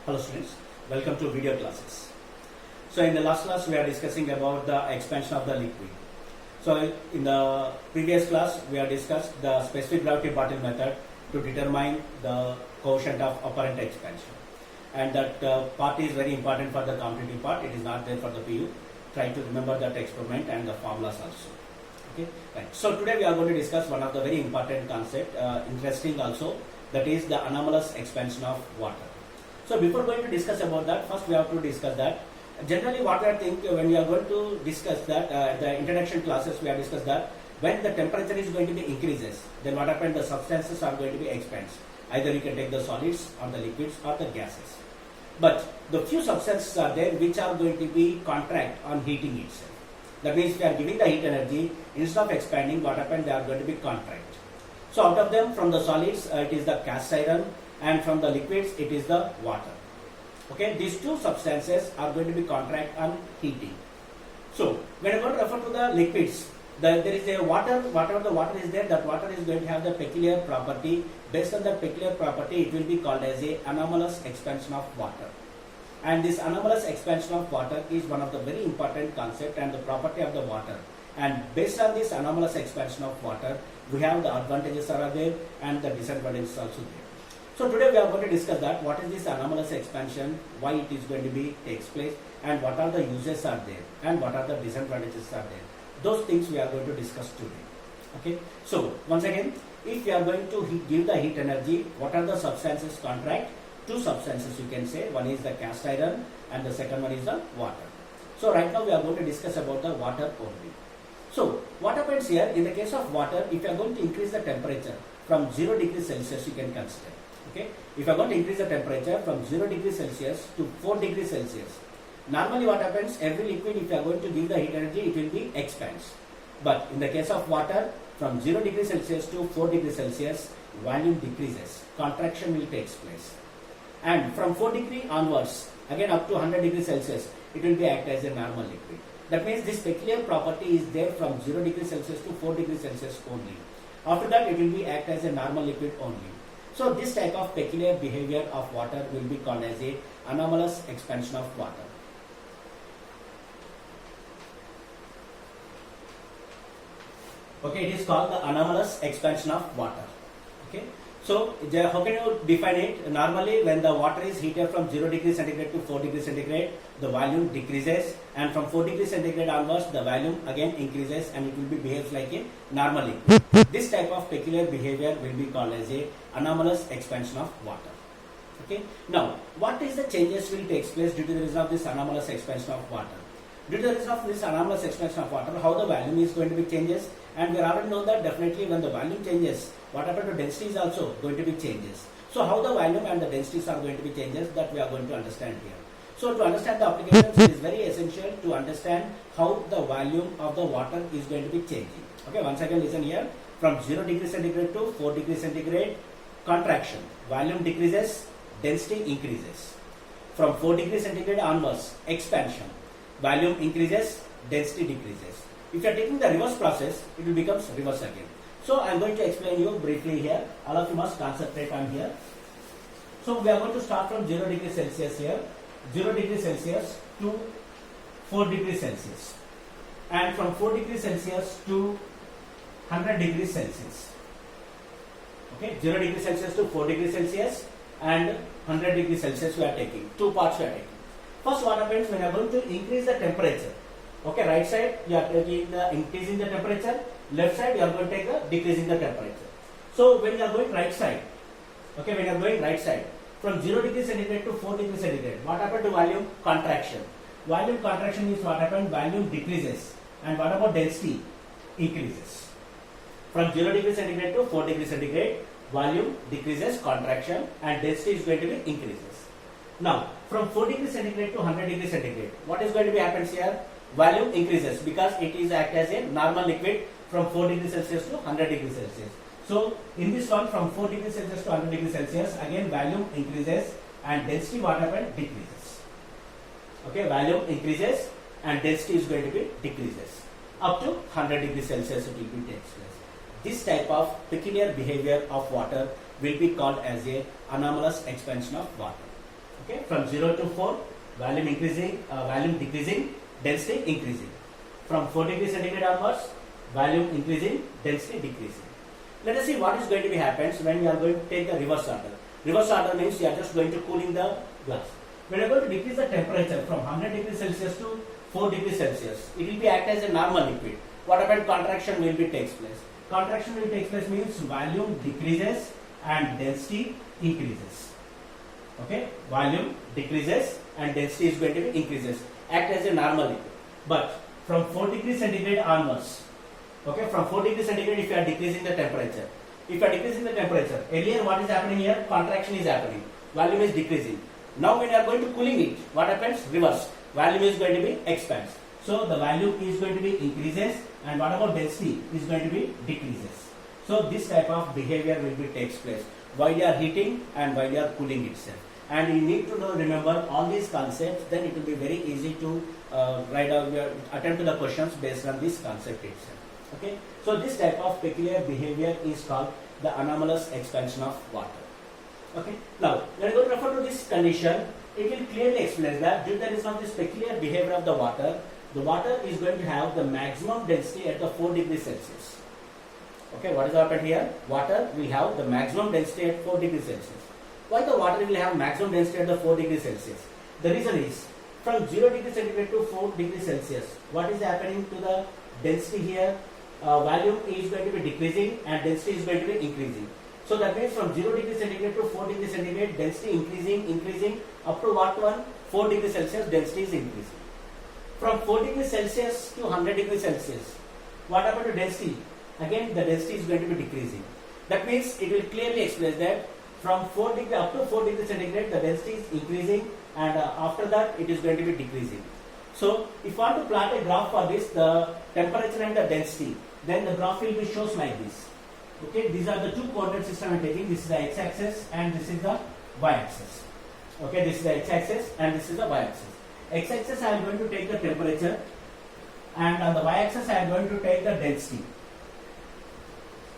Hello students, welcome to video classes. So in the last class we are discussing about the expansion of the liquid. So in the previous class we have discussed the specific gravity bottle method to determine the coefficient of apparent expansion. And that part is very important for the competitive part, it is not there for the PU. Try to remember that experiment and the formulas also. Okay, right. So today we are going to discuss one of the very important concept, interesting also, that is the anomalous expansion of water. So before going to discuss about that, first we have to discuss that. Generally what I think when we are going to discuss that, the introduction classes we have discussed that when the temperature is going to be increases, then what happens, the substances are going to be expands. Either you can take the solids or the liquids or the gases. But the few substances are there which are going to be contract on heating itself. That means if you are giving the heat energy, instead of expanding, what happens, they are going to be contract. So out of them, from the solids it is the cast iron, and from the liquids it is the water. Okay, these two substances are going to be contract on heating. So when I going to refer to the liquids, there is a water, whatever the water is there, that water is going to have the peculiar property. Based on that peculiar property, it will be called as a anomalous expansion of water. And this anomalous expansion of water is one of the very important concept and the property of the water. And based on this anomalous expansion of water, we have the advantages are there and the disadvantages also there. So today we are going to discuss that what is this anomalous expansion, why it is going to be takes place, and what are the uses are there, and what are the disadvantages are there. Those things we are going to discuss today. Okay. So once again, if we are going to give the heat energy, what are the substances contract? Two substances you can say. One is the cast iron, and the second one is the water. So right now we are going to discuss about the water only. So what happens here in the case of water? If you are going to increase the temperature from 0 degrees Celsius, you can consider. Okay, if you are going to increase the temperature from 0 degrees Celsius to 4 degrees Celsius, normally what happens, every liquid, if you are going to give the heat energy, it will be expands. But in the case of water, from 0 degrees Celsius to 4 degrees Celsius, volume decreases, contraction will take place. And from 4 degree onwards, again up to 100 degrees Celsius, it will be act as a normal liquid. That means this peculiar property is there from 0 degrees Celsius to 4 degrees Celsius only. After that, it will be act as a normal liquid only. So this type of peculiar behavior of water will be called as a anomalous expansion of water. Okay, it is called the anomalous expansion of water. Okay, so how can you define it? Normally when the water is heated from 0 degrees centigrade to 4 degrees centigrade, the volume decreases, and from 4 degrees centigrade onwards, the volume again increases, and it will be behaves like a normal liquid. This type of peculiar behavior will be called as a anomalous expansion of water. Okay. Now, what is the changes will take place due to the reason of this anomalous expansion of water? Due to the reason of this anomalous expansion of water, how the volume is going to be changes, and we already know that definitely when the volume changes, what happens to density is also going to be changes. So how the volume and the densities are going to be changes, that we are going to understand here. So to understand the applications, it is very essential to understand how the volume of the water is going to be changing. Okay, once again listen here. From 0 degrees centigrade to 4 degrees centigrade, contraction, volume decreases, density increases. From 4 degrees centigrade onwards, expansion, volume increases, density decreases. If you are taking the reverse process, it will become reverse again. So I am going to explain you briefly here. All of you must concentrate on here. So we are going to start from 0 degrees Celsius here, 0 degrees Celsius to 4 degrees Celsius, and from 4 degrees Celsius to 100 degrees Celsius. Okay, 0 degrees Celsius to 4 degrees Celsius and 100 degrees Celsius we are taking. Two parts we are taking. First, what happens when you are going to increase the temperature? Okay, right side you are taking the increasing the temperature, left side you are going to take the decreasing the temperature. So when you are going right side, okay, when you are going right side, from 0 degrees centigrade to 4 degrees centigrade, what happened to volume? Contraction. Volume contraction is what happened? Volume decreases. And what about density? Increases. From 0 degrees centigrade to 4 degrees centigrade, volume decreases, contraction, and density is going to be increases. Now, from 4 degrees centigrade to 100 degrees centigrade, what is going to be happens here? Volume increases because it is act as a normal liquid from 4 degrees Celsius to 100 degrees Celsius. So, in this one from 4 degrees Celsius to 100 degrees Celsius, again volume increases and density what happened? Decreases. Okay, volume increases and density is going to be decreases. Up to 100 degrees Celsius it will be takes place. This type of peculiar behavior of water will be called as a anomalous expansion of water. Okay, from 0 to 4, volume increasing, volume decreasing, density increasing. From 4 degrees centigrade onwards, volume increasing, density decreasing. Let us see what is going to be happens when we are going to take the reverse order. Reverse order means you are just going to cooling the glass. When you are going to decrease the temperature from 100 degrees Celsius to 4 degrees Celsius, it will be act as a normal liquid. What happened? Contraction will be takes place. Contraction will take place means volume decreases and density increases. Okay, volume decreases and density is going to be increases. Act as a normal liquid. But from 4 degrees centigrade onwards, okay, from 4 degrees centigrade if you are decreasing the temperature. If you are decreasing the temperature, earlier what is happening here? Contraction is happening. Volume is decreasing. Now when you are going to cooling it, what happens? Reverse. Volume is going to be expands. So the value is going to be increases and what about density is going to be decreases. So this type of behavior will be takes place while you are heating and while you are cooling itself. And you need to know, remember all these concepts, then it will be very easy to write out your attempt to the questions based on this concept itself. Okay, so this type of peculiar behavior is called the anomalous expansion of water. Okay, now when you refer to this condition, it will clearly explain that due to the reason of this peculiar behavior of the water is going to have the maximum density at the 4 degrees Celsius. Okay, what is happened here? Water will have the maximum density at 4 degrees Celsius. Why the water will have maximum density at the 4 degrees Celsius? The reason is from 0 degrees centigrade to 4 degrees Celsius, what is happening to the density here? Volume is going to be decreasing and density is going to be increasing. So that means from 0 degrees centigrade to 4 degrees centigrade, density increasing up to what one? 4 degrees Celsius, density is increasing. From 4 degrees Celsius to 100 degrees Celsius, what happened to density? Again, the density is going to be decreasing. That means it will clearly explain that from 4 degrees up to 4 degrees centigrade, the density is increasing and after that it is going to be decreasing. So if you want to plot a graph for this, the temperature and the density, then the graph will be shows like this. Okay, these are the two coordinate system I am taking. This is the x-axis and this is the y-axis. Okay, this is the x-axis and this is the y-axis. X-axis I am going to take the temperature and on the y-axis I am going to take the density.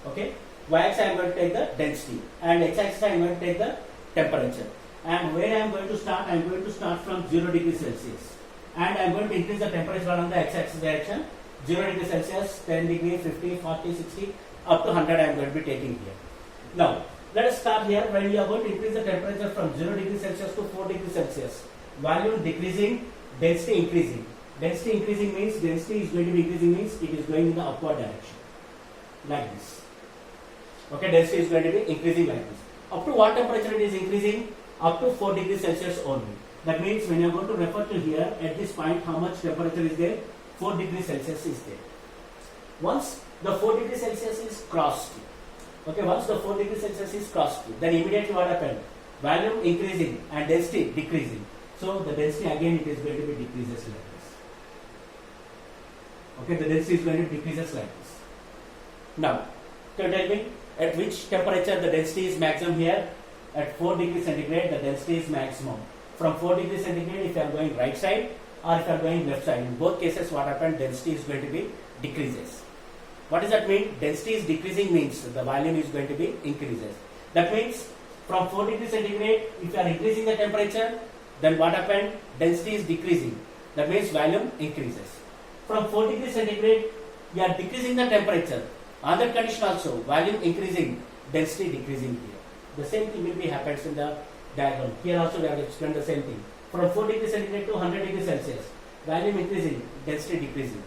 Okay, y-axis I am going to take the density and x-axis I am going to take the temperature. And where I am going to start? I am going to start from 0 degrees Celsius and I am going to increase the temperature on the x-axis direction. 0 degrees Celsius, 10 degrees, 50, 40, 60, up to 100 I am going to be taking here. Now, let us start here. When we are going to increase the temperature from 0 degrees Celsius to 4 degrees Celsius, volume decreasing, density increasing. Density increasing means density is going to be increasing means it is going in the upward direction. Like this. Okay, density is going to be increasing like this. Up to what temperature it is increasing? Up to 4 degrees Celsius only. That means when you are going to refer to here, at this point, how much temperature is there? 4 degrees Celsius is there. Once the 4 degrees Celsius is crossed, okay, once the 4 degrees Celsius is crossed, then immediately what happened? Volume increasing and density decreasing. So the density again it is going to be decreases like this. Okay, the density is going to decreases like this. Now, can you tell me at which temperature the density is maximum here? At 4 degrees centigrade, the density is maximum. From 4 degrees centigrade, if you are going right side or if you are going left side, in both cases what happened? Density is going to be decreases. What does that mean? Density is decreasing means the volume is going to be increases. That means from 4 degrees centigrade, if you are increasing the temperature, then what happened? Density is decreasing. That means volume increases. From 4 degrees centigrade, we are decreasing the temperature. Other condition also, volume increasing, density decreasing here. The same thing will be happens in the diagram. Here also we have explained the same thing. From 4 degrees centigrade to 100 degrees Celsius, volume increasing, density decreasing.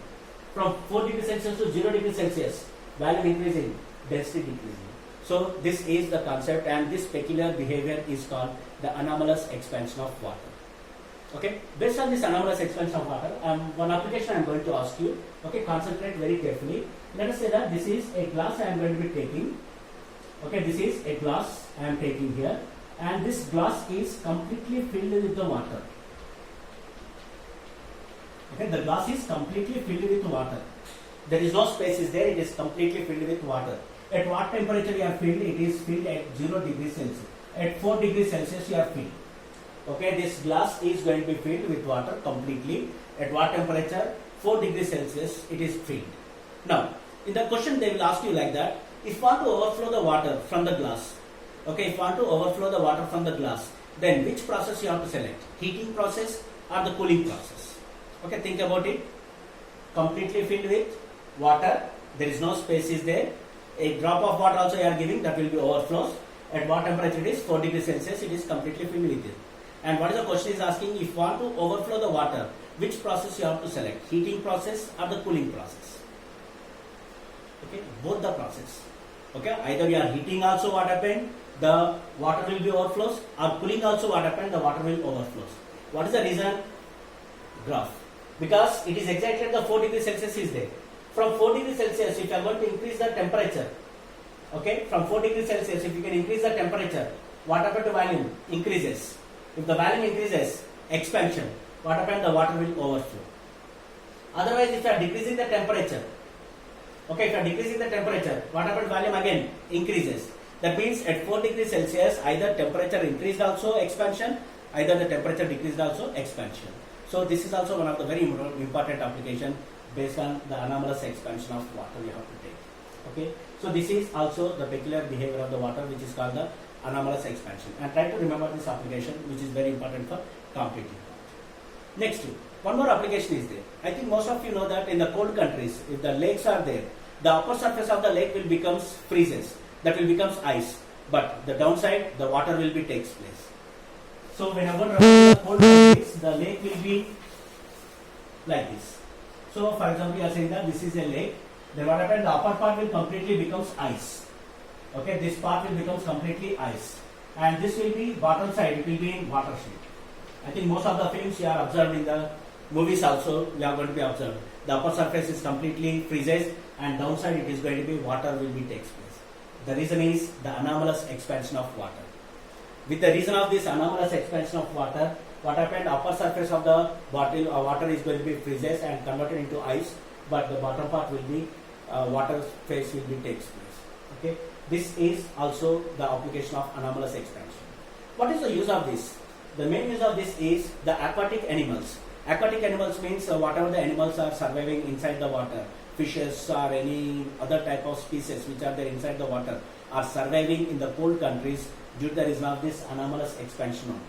From 4 degrees Celsius to 0 degrees Celsius, volume increasing, density decreasing. So this is the concept and this peculiar behavior is called the anomalous expansion of water. Okay, based on this anomalous expansion of water, one application I am going to ask you. Okay, concentrate very carefully. Let us say that this is a glass I am going to be taking. Okay, this is a glass I am taking here and this glass is completely filled with the water. Okay, the glass is completely filled with water. There is no space is there, it is completely filled with water. At what temperature you are filled? It is filled at 0 degrees Celsius. At 4 degrees Celsius you are filled. Okay, this glass is going to be filled with water completely. At what temperature? 4 degrees Celsius it is filled. Now, in the question they will ask you like that, if you want to overflow the water from the glass, okay, if you want to overflow the water from the glass, then which process you have to select? Heating process or the cooling process? Okay, think about it. Completely filled with water, there is no space is there. A drop of water also you are giving, that will be overflows. At what temperature it is? 4 degrees Celsius, it is completely filled with it. And what is the question is asking? If you want to overflow the water, which process you have to select? Heating process or the cooling process? Okay, both the process. Okay, either you are heating also what happened, the water will be overflows, or cooling also what happened, the water will overflows. What is the reason? Graph. Because it is exactly the 4 degrees Celsius is there. From 4 degrees Celsius, if you are going to increase the temperature, okay, from 4 degrees Celsius, if you can increase the temperature, what happened to volume? Increases. If the volume increases, expansion, what happened? The water will overflow. Otherwise, if you are decreasing the temperature, okay, if you are decreasing the temperature, what happened? Volume again increases. That means at 4 degrees Celsius, either temperature increased also expansion, either the temperature decreased also expansion. So this is also one of the very important application based on the anomalous expansion of water you have to take. Okay, so this is also the peculiar behavior of the water, which is called the anomalous expansion. And try to remember this application, which is very important for completing. Next, one more application is there. I think most of you know that in the cold countries, if the lakes are there, the upper surface of the lake will becomes freezes. That will becomes ice. But the downside, the water will be takes place. So whenever the cold countries, the lake will be like this. So for example, you are saying that this is a lake. Then what happens? The upper part will completely becomes ice. Okay, this part will becomes completely ice. And this will be bottom side, it will be in water sheet. I think most of the films you are observed in the movies also, you are going to be observed. The upper surface is completely freezes and downside it is going to be water will be takes place. The reason is the anomalous expansion of water. With the reason of this anomalous expansion of water, what happened? Upper surface of the bottle or water is going to be freezes and converted into ice, but the bottom part will be water phase will be takes place. Okay, this is also the application of anomalous expansion. What is the use of this? The main use of this is the aquatic animals. Aquatic animals means whatever the animals are surviving inside the water, fishes or any other type of species which are there inside the water are surviving in the cold countries due to the reason of this anomalous expansion only.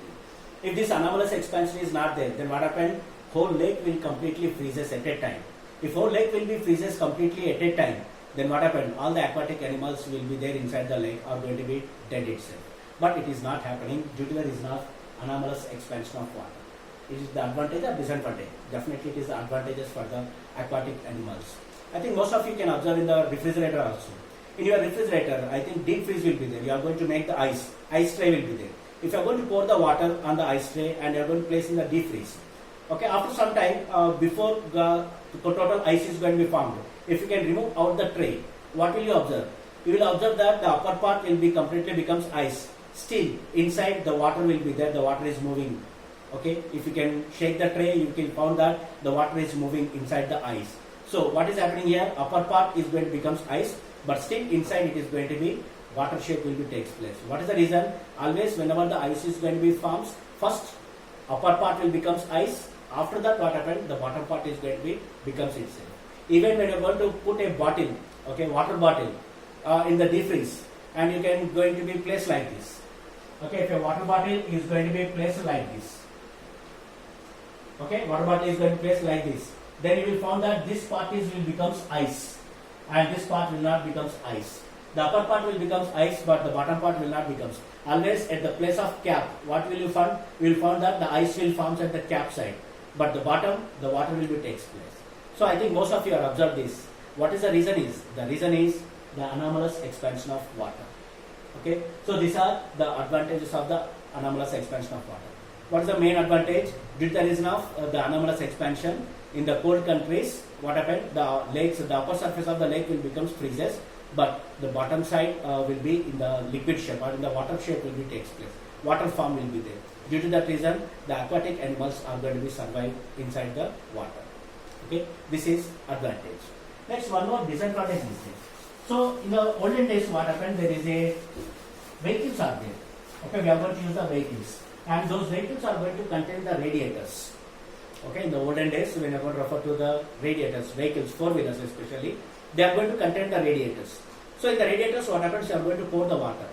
If this anomalous expansion is not there, then what happens? Whole lake will completely freezes at a time. If whole lake will be freezes completely at a time, then what happens? All the aquatic animals will be there inside the lake are going to be dead itself. But it is not happening due to the reason of anomalous expansion of water. It is the advantage or disadvantage? Definitely it is the advantages for the aquatic animals. I think most of you can observe in the refrigerator also. In your refrigerator, I think deep freeze will be there. You are going to make the ice tray will be there. If you are going to pour the water on the ice tray and you are going to place in the deep freeze, okay, after some time, before the total ice is going to be formed, if you can remove out the tray, what will you observe? You will observe that the upper part will be completely becomes ice. Still, inside the water will be there, the water is moving. Okay, if you can shake the tray, you can find that the water is moving inside the ice. So what is happening here? Upper part is going to becomes ice, but still inside it is going to be water shape will be takes place. What is the reason? Always whenever the ice is going to be forms, first upper part will becomes ice. After that, what happens? The bottom part is going to be becomes itself. Even when you are going to put a bottle, okay, water bottle in the deep freeze, and you can going to be placed like this. Okay, if a water bottle is going to be placed like this. Okay, water bottle is going to be placed like this. Then you will find that this part will becomes ice, and this part will not becomes ice. The upper part will becomes ice, but the bottom part will not becomes. Always at the place of cap, what will you find? You will find that the ice will forms at the cap side, but the bottom, the water will be takes place. So I think most of you are observed this. What is the reason is? The reason is the anomalous expansion of water. Okay, so these are the advantages of the anomalous expansion of water. What is the main advantage? Due to the reason of the anomalous expansion in the cold countries, what happened? The lakes, the upper surface of the lake will becomes freezes, but the bottom side will be in the liquid shape or in the water shape will be takes place. Water form will be there. Due to that reason, the aquatic animals are going to be survive inside the water. Okay, this is advantage. Next, one more disadvantage is there. So in the olden days, what happened? There is a vehicles are there. Okay, we are going to use the vehicles, and those vehicles are going to contain the radiators. Okay, in the olden days, when I want to refer to the radiators, vehicles, four-wheelers especially, they are going to contain the radiators. So in the radiators, what happens? You are going to pour the water.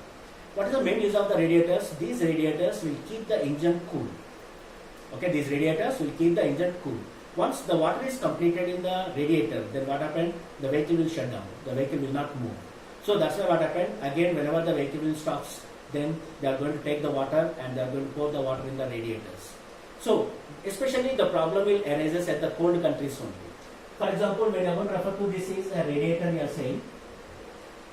What is the main use of the radiators? These radiators will keep the engine cool. Okay, these radiators will keep the engine cool. Once the water is completed in the radiator, then what happened? The vehicle will shut down. The vehicle will not move. So that's why what happened? Again, whenever the vehicle will stops, then they are going to take the water and they are going to pour the water in the radiators. So especially the problem will arises at the cold countries only. For example, when I want to refer to this is a radiator, you are saying,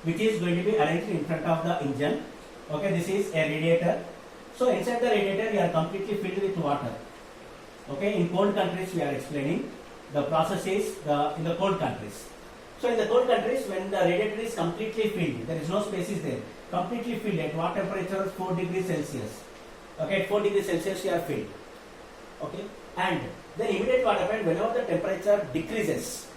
which is going to be arranged in front of the engine. Okay, this is a radiator. So inside the radiator, you are completely filled with water. Okay, in cold countries we are explaining the process is in the cold countries. So in the cold countries, when the radiator is completely filled, there is no spaces there, completely filled at what temperature? 4 degrees Celsius. Okay, at 4 degrees Celsius you are filled. Okay, and then immediately what happens? Whenever the temperature decreases,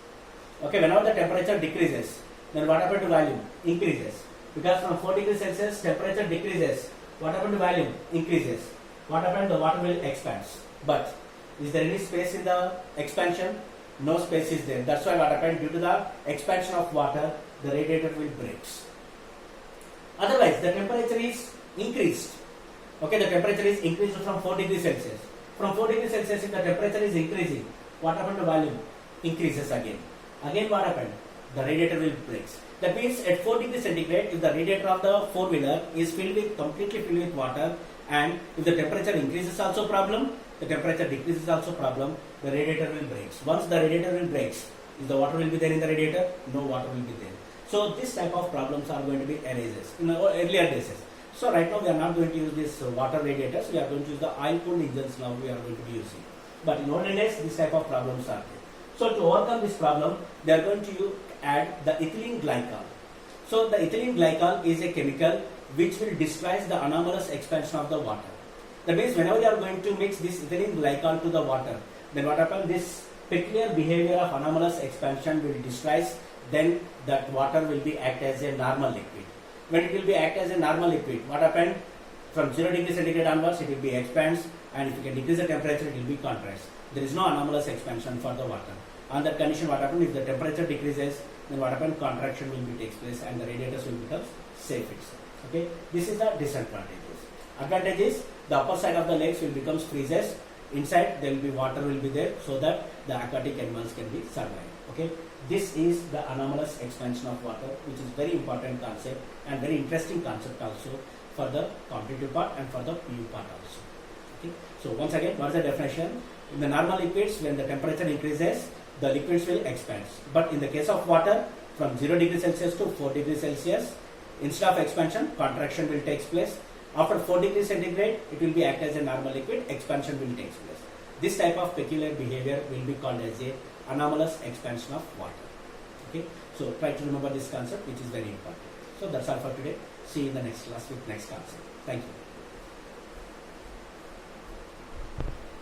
okay, whenever the temperature decreases, then what happens to volume? Increases. Because from 4 degrees Celsius temperature decreases, what happens to volume? Increases. What happens? The water will expand. But is there any space in the expansion? No space is there. That's why what happens? Due to the expansion of water, the radiator will break. Otherwise, the temperature is increased. Okay, the temperature is increased from 4 degrees Celsius. From 4 degrees Celsius, if the temperature is increasing, what happens to volume? Increases again. Again, what happened? The radiator will break. That means at 4 degrees centigrade, if the radiator of the four-wheeler is completely filled with water, and if the temperature increases also problem, the temperature decreases also problem, the radiator will break. Once the radiator will break, if the water will be there in the radiator, no water will be there. So this type of problems are going to be arises in earlier days. So right now we are not going to use this water radiators, we are going to use the oil-cooled engines now we are going to be using. But in olden days, this type of problems are there. So to overcome this problem, they are going to add the ethylene glycol. So the ethylene glycol is a chemical which will destroy the anomalous expansion of the water. That means whenever you are going to mix this ethylene glycol to the water, then what happens? This peculiar behavior of anomalous expansion will destroy, then that water will be act as a normal liquid. When it will be act as a normal liquid, what happened? From 0 degrees centigrade onwards, it will be expands, and if you can decrease the temperature, it will be contracts. There is no anomalous expansion for the water. On that condition, what happens? If the temperature decreases, then what happens? Contraction will be takes place, and the radiators will become safe itself. Okay, this is the disadvantages. Advantages: the upper side of the legs will become freezes. Inside there will be water will be there, so that the aquatic animals can be survived. Okay, this is the anomalous expansion of water, which is very important concept and very interesting concept also for the competitive part and for the PU part also. Okay, so once again, what is the definition? In the normal liquids, when the temperature increases, the liquids will expand. But in the case of water, from 0 degrees Celsius to 4 degrees Celsius, instead of expansion, contraction will take place. After 4 degrees centigrade, it will be act as a normal liquid, expansion will take place. This type of peculiar behavior will be called as a anomalous expansion of water. Okay, so try to remember this concept, which is very important. So that's all for today. See you in the next class with next concept. Thank you.